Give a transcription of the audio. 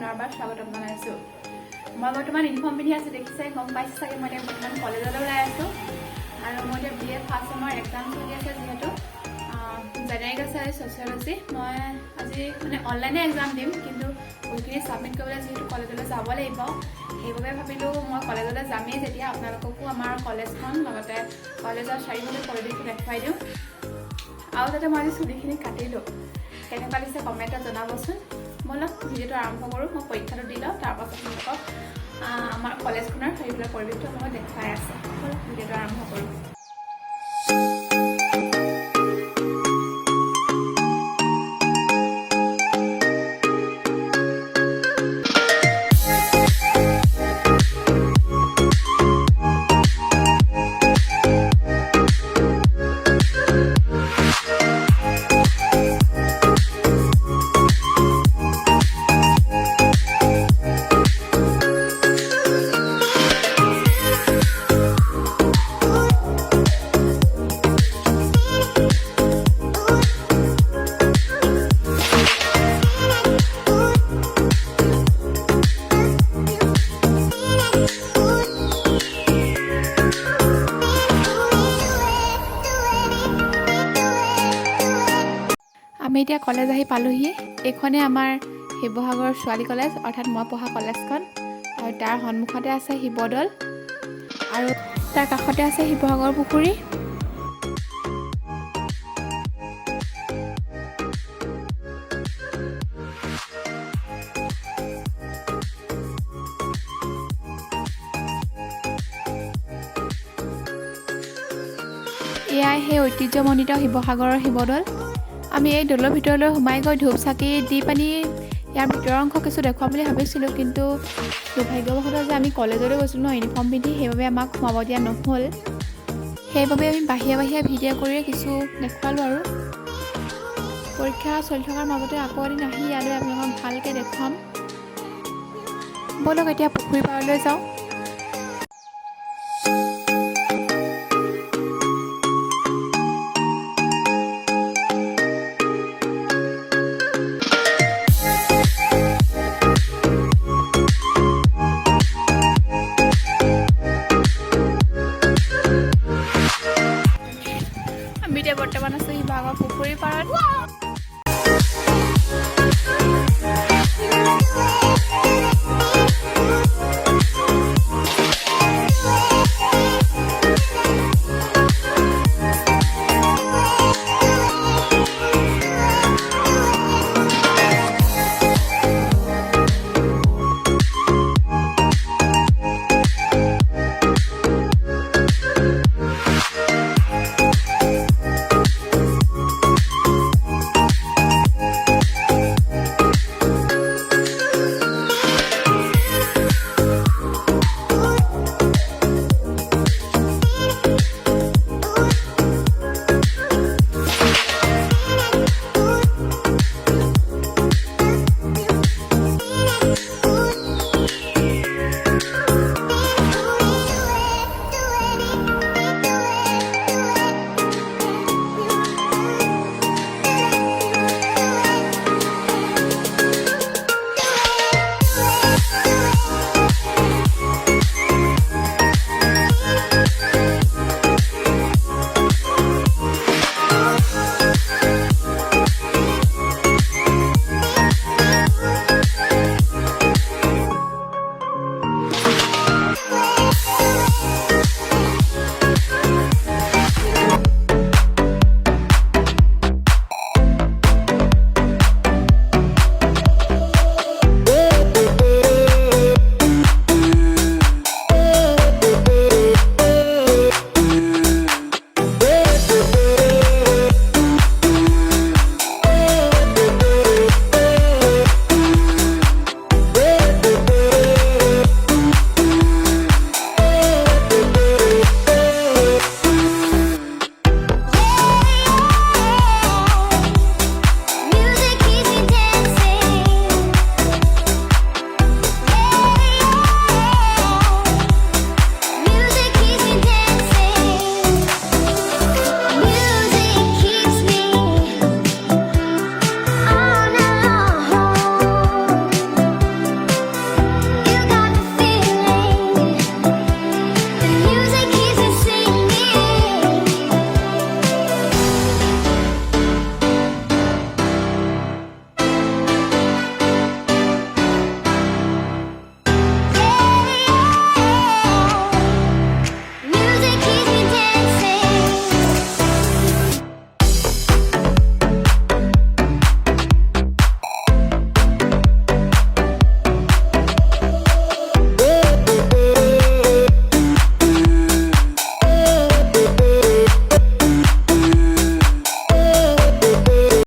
পুনৰবাৰ স্বাগতম জনাইছোঁ। মই বৰ্তমান ইউনিফৰ্ম পিন্ধি আছোঁ, দেখিছে গম পাইছে চাগে। মই বৰ্তমান কলেজলৈ ওলাই আছোঁ আৰু মই এতিয়া BA ফাৰ্ষ্ট ছেমৰ এক্সাম চলি আছে, যিহেতু জেনেৰিক আছে আৰু ছ'চিয়লজি। মই আজি মানে অনলাইনে এক্সাম দিম, কিন্তু বহিখিনি ছাবমিট কৰিবলৈ যিহেতু কলেজলৈ যাব লাগিব, সেইবাবে ভাবিলোঁ মই কলেজলৈ যামেই যেতিয়া আপোনালোককো আমাৰ কলেজখন লগতে কলেজৰ চাৰিওফালে পৰিৱেশটো দেখুৱাই দিওঁ। আৰু যাতে মই আজি চুলিখিনি কাটিলোঁ, কেনেকুৱা দিছে কমেণ্টত জনাবচোন। ব'লক ভিডিঅ'টো আৰম্ভ কৰোঁ। মই পৰীক্ষাটো দি লওঁ, তাৰপাছত আপোনালোকক আমাৰ কলেজখনৰ চাৰিওফালে পৰিৱেশটো আপোনালোকক দেখুৱাই আছে। ব'লক ভিডিঅ'টো আৰম্ভ কৰোঁ। আমি এতিয়া কলেজ আহি পালোহি। এইখনেই আমাৰ শিৱসাগৰ ছোৱালী কলেজ, অৰ্থাৎ মই পঢ়া কলেজখন। আৰু তাৰ সন্মুখতে আছে শিৱদৌল আৰু তাৰ কাষতে আছে শিৱসাগৰ পুখুৰী। এয়াই সেই ঐতিহ্যমণ্ডিত শিৱসাগৰৰ শিৱদৌল। আমি এই দৌলৰ ভিতৰলৈ সোমাই গৈ ধূপ চাকি দি পানি ইয়াৰ ভিতৰৰ অংশ কিছু দেখুৱাম বুলি ভাবিছিলোঁ, কিন্তু দুৰ্ভাগ্যবশতঃ যে আমি কলেজলৈ গৈছিলোঁ ন ইউনিফৰ্ম পিন্ধি, সেইবাবে আমাক সোমাব দিয়া নহ'ল। সেইবাবে আমি বাহিৰে বাহিৰে ভিডিঅ' কৰিয়ে কিছু দেখুৱালোঁ। আৰু পৰীক্ষা চলি থকাৰ মাজতে আকৌ এদিন আহি ইয়ালৈ আপোনালোকক ভালকৈ দেখুৱাম। ব'লক এতিয়া পুখুৰী পাৰলৈ যাওঁ। আমি এতিয়া বৰ্তমান আছোঁ শিৱসাগৰ পুখুৰীৰ পাৰত।